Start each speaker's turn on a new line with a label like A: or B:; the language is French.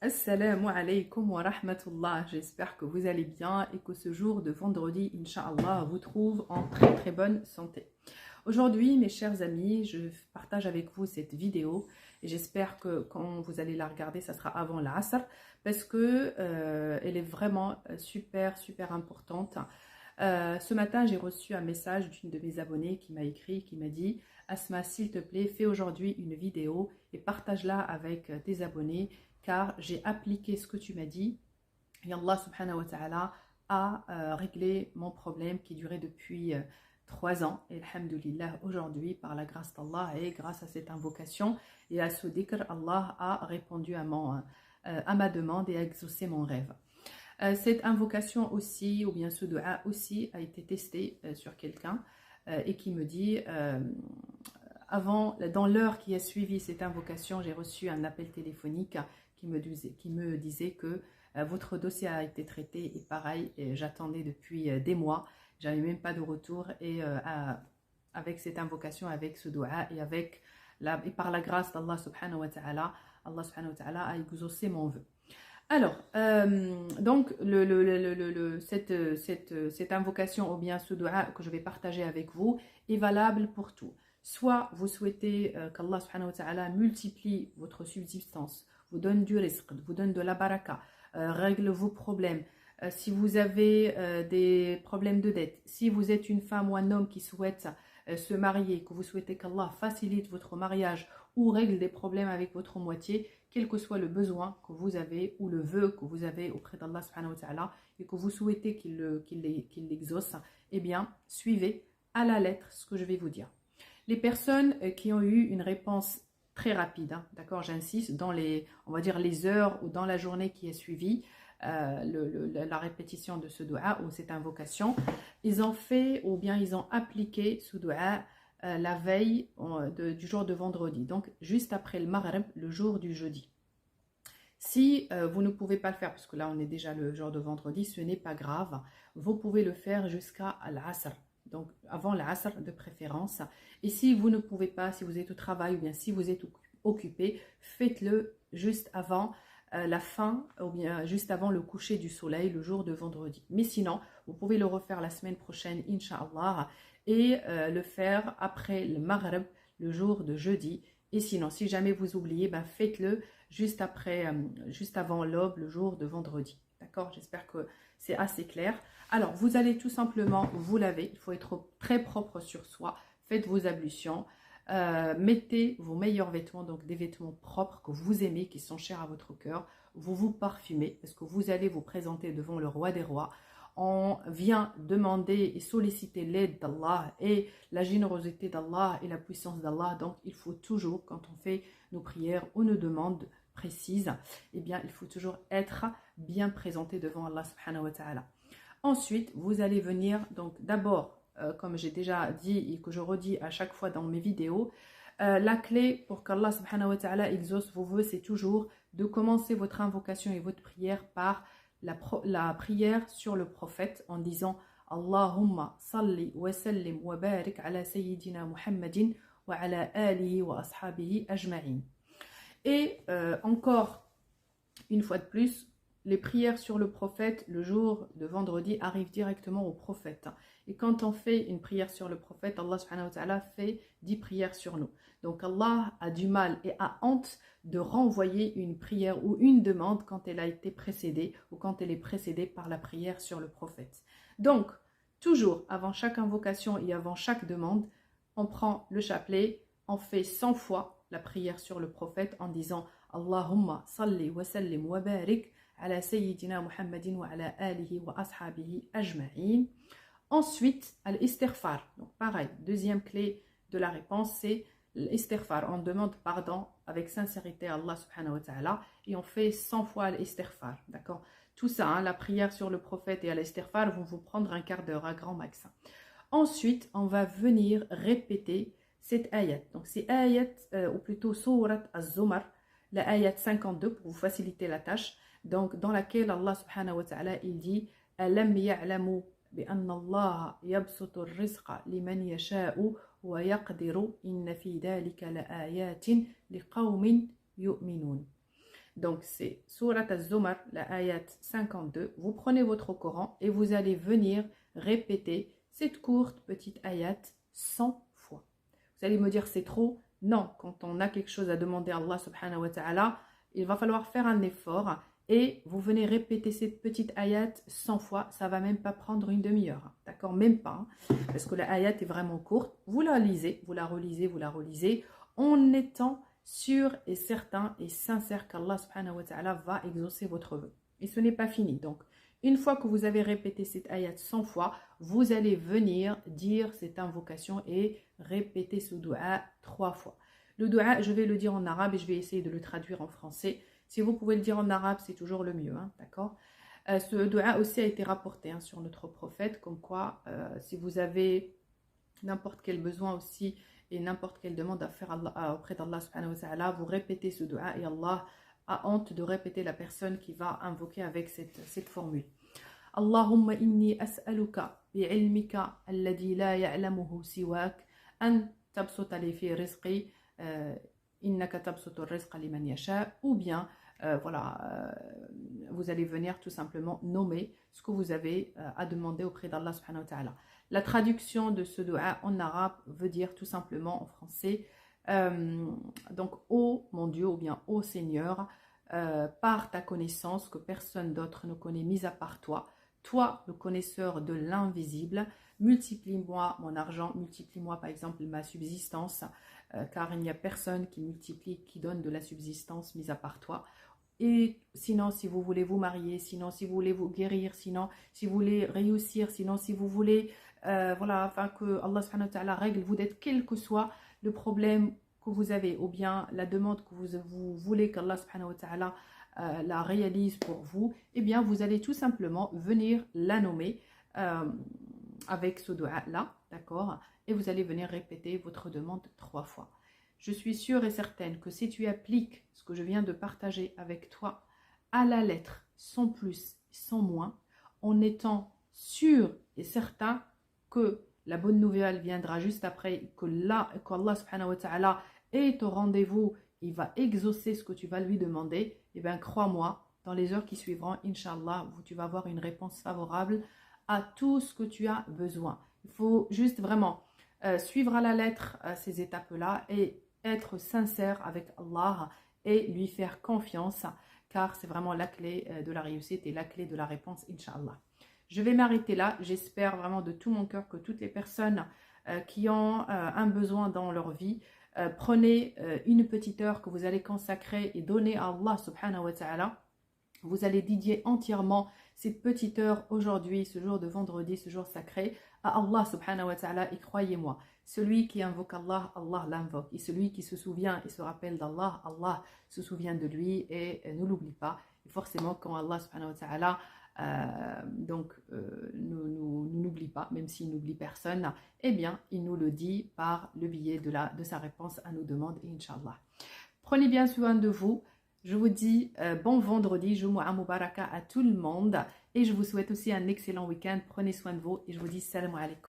A: Assalamu alaikum wa rahmatullah. J'espère que vous allez bien et que ce jour de vendredi, Inch'Allah, vous trouve en très très bonne santé. Aujourd'hui, mes chers amis, je partage avec vous cette vidéo et j'espère que quand vous allez la regarder, ça sera avant l'Asr parce que elle est vraiment super importante. Ce matin, j'ai reçu un message d'une de mes abonnées qui m'a écrit, qui m'a dit « Asma, s'il te plaît, fais aujourd'hui une vidéo et partage-la avec tes abonnés car j'ai appliqué ce que tu m'as dit et Allah subhanahu wa ta'ala a réglé mon problème qui durait depuis 3 ans. Et alhamdulillah, aujourd'hui, par la grâce d'Allah et grâce à cette invocation et à ce dhikr, Allah a répondu à ma demande et a exaucé mon rêve. Cette invocation aussi, ou bien ce dua aussi, a été testé sur quelqu'un et qui me dit, dans l'heure qui a suivi cette invocation, j'ai reçu un appel téléphonique qui me disait que votre dossier a été traité et pareil, j'attendais depuis des mois, j'avais même pas de retour et avec cette invocation, avec ce dua et par la grâce d'Allah subhanahu wa ta'ala, Allah subhanahu wa ta'ala a exaucé mon vœu. Alors, donc, cette invocation ou bien ce dua que je vais partager avec vous est valable pour tout. Soit vous souhaitez qu'Allah subhanahu wa ta'ala multiplie votre subsistance, vous donne du rizq, vous donne de la baraka, règle vos problèmes. Si vous avez des problèmes de dette, si vous êtes une femme ou un homme qui souhaite se marier, que vous souhaitez qu'Allah facilite votre mariage ou règle des problèmes avec votre moitié, quel que soit le besoin que vous avez ou le vœu que vous avez auprès d'Allah subhanahu wa ta'ala et que vous souhaitez qu'il l'exauce, eh bien, suivez à la lettre ce que je vais vous dire. Les personnes qui ont eu une réponse très rapide, d'accord, j'insiste, dans on va dire les heures ou dans la journée qui a suivi la répétition de ce dua ou cette invocation, ils ont fait ou bien ils ont appliqué ce dua la veille du jour de vendredi, donc juste après le Maghrib, le jour du jeudi. Si vous ne pouvez pas le faire, parce que là on est déjà le jour de vendredi, ce n'est pas grave, vous pouvez le faire jusqu'à l'Asr, donc avant l'Asr de préférence. Et si vous ne pouvez pas, si vous êtes au travail ou bien si vous êtes occupé, faites-le juste avant la fin ou bien juste avant le coucher du soleil, le jour de vendredi. Mais sinon, vous pouvez le refaire la semaine prochaine, Inch'Allah, et le faire après le Maghrib, le jour de jeudi. Et sinon, si jamais vous oubliez, ben faites-le juste avant l'aube, le jour de vendredi. D'accord? J'espère que c'est assez clair. Alors, vous allez tout simplement vous laver. Il faut être très propre sur soi. Faites vos ablutions. Mettez vos meilleurs vêtements, donc des vêtements propres que vous aimez, qui sont chers à votre cœur. Vous vous parfumez parce que vous allez vous présenter devant le roi des rois. On vient demander et solliciter l'aide d'Allah et la générosité d'Allah et la puissance d'Allah. Donc, il faut toujours, quand on fait nos prières ou nos demandes précises, eh bien, il faut toujours être bien présenté devant Allah subhanahu wa ta'ala. Ensuite, vous allez venir, donc d'abord, comme j'ai déjà dit et que je redis à chaque fois dans mes vidéos, la clé pour qu'Allah subhanahu wa ta'ala exauce vos vœux, c'est toujours de commencer votre invocation et votre prière par la prière sur le prophète en disant Allahumma salli wa sallim wa barik ala sayyidina Muhammadin wa ala alihi wa ashabihi ajma'in. Et encore une fois de plus, les prières sur le prophète le jour de vendredi arrivent directement au prophète. Et quand on fait une prière sur le prophète, Allah subhanahu wa ta'ala fait 10 prières sur nous. Donc Allah a du mal et a honte de renvoyer une prière ou une demande quand elle a été précédée ou quand elle est précédée par la prière sur le prophète. Donc, toujours avant chaque invocation et avant chaque demande, on prend le chapelet, on fait 100 fois la prière sur le prophète en disant Allahumma salli wa sallim wa barik ala sayyidina Muhammadin wa ala alihi wa ashabihi ajma'in. Ensuite, al-istighfar. Donc pareil, deuxième clé de la réponse, c'est l'istighfar. On demande pardon avec sincérité à Allah subhanahu wa ta'ala et on fait 100 fois l'istighfar. D'accord? Tout ça, la prière sur le prophète et l'istighfar vont vous prendre un quart d'heure à grand max. Ensuite, on va venir répéter cette ayat. Donc c'est ayat, ou plutôt surat az-Zumar, la ayat 52 pour vous faciliter la tâche. Donc dans laquelle Allah subhanahu wa ta'ala il dit Alam ya'lamu بأن الله يبسط الرزق لمن يشاء ويقدر إن في ذلك لآيات لقوم يؤمنون. Donc c'est Surat Az-Zumar, la ayat 52. Vous prenez votre Coran et vous allez venir répéter cette courte petite ayat 100 fois. Vous allez me dire c'est trop? Non, quand on a quelque chose à demander à Allah subhanahu wa ta'ala, il va falloir faire un effort et vous venez répéter cette petite ayat 100 fois. Ça ne va même pas prendre une demi-heure, d'accord? Même pas, hein, parce que la ayat est vraiment courte. Vous la lisez, vous la relisez en étant sûr et certain et sincère qu'Allah subhanahu wa ta'ala va exaucer votre vœu. Et ce n'est pas fini. Donc, une fois que vous avez répété cette ayat 100 fois, vous allez venir dire cette invocation et répéter ce dua 3 fois. Le dua, je vais le dire en arabe et je vais essayer de le traduire en français. Si vous pouvez le dire en arabe, c'est toujours le mieux, hein, d'accord? Ce dua aussi a été rapporté, hein, sur notre prophète, comme quoi, si vous avez n'importe quel besoin aussi et n'importe quelle demande à faire auprès d'Allah subhanahu wa ta'ala, vous répétez ce dua et Allah a honte de répéter la personne qui va invoquer avec cette formule. Allahumma inni as'aluka bi'ilmika alladhi la ya'lamuhu siwak an tabsuta li fi rizqi innaka tabsutu rizqa liman yasha, ou bien voilà, vous allez venir tout simplement nommer ce que vous avez à demander auprès d'Allah subhanahu wa ta'ala. La traduction de ce dua en arabe veut dire tout simplement en français, donc ô mon Dieu ou bien ô Seigneur, par ta connaissance que personne d'autre ne connaît mis à part toi, toi le connaisseur de l'invisible, multiplie-moi mon argent, multiplie-moi par exemple ma subsistance, car il n'y a personne qui multiplie, qui donne de la subsistance mis à part toi. Et sinon, si vous voulez vous marier, sinon, si vous voulez vous guérir, sinon, si vous voulez réussir, sinon, si vous voulez, voilà, afin que Allah subhanahu wa ta'ala règle vous d'être quel que soit le problème que vous avez, ou bien la demande que vous voulez qu'Allah subhanahu wa ta'ala la réalise pour vous, eh bien, vous allez tout simplement venir la nommer avec ce dua-là, d'accord? Et vous allez venir répéter votre demande 3 fois. Je suis sûre et certaine que si tu appliques ce que je viens de partager avec toi à la lettre, sans plus, sans moins, en étant sûr et certain que la bonne nouvelle viendra juste après, qu'Allah subhanahu wa ta'ala est au rendez-vous, il va exaucer ce que tu vas lui demander, et bien crois-moi, dans les heures qui suivront, Inch'Allah, tu vas avoir une réponse favorable à tout ce que tu as besoin. Il faut juste vraiment suivre à la lettre ces étapes-là et être sincère avec Allah et lui faire confiance, car c'est vraiment la clé de la réussite et la clé de la réponse, Inch'Allah. Je vais m'arrêter là. J'espère vraiment de tout mon cœur que toutes les personnes qui ont un besoin dans leur vie, prenez une petite heure que vous allez consacrer et donner à Allah subhanahu wa ta'ala. Vous allez dédier entièrement cette petite heure aujourd'hui, ce jour de vendredi, ce jour sacré, à Allah subhanahu wa ta'ala. Et croyez-moi, celui qui invoque Allah, Allah l'invoque. Et celui qui se souvient et se rappelle d'Allah, Allah se souvient de lui et ne l'oublie pas. Et forcément, quand Allah subhanahu wa ta'ala nous n'oublie pas, même s'il n'oublie personne, eh bien, il nous le dit par le biais de sa réponse à nos demandes, Inch'Allah. Prenez bien soin de vous. Je vous dis bon vendredi, Jumu'ah Mubaraka à tout le monde. Et je vous souhaite aussi un excellent week-end. Prenez soin de vous et je vous dis salam alaikum.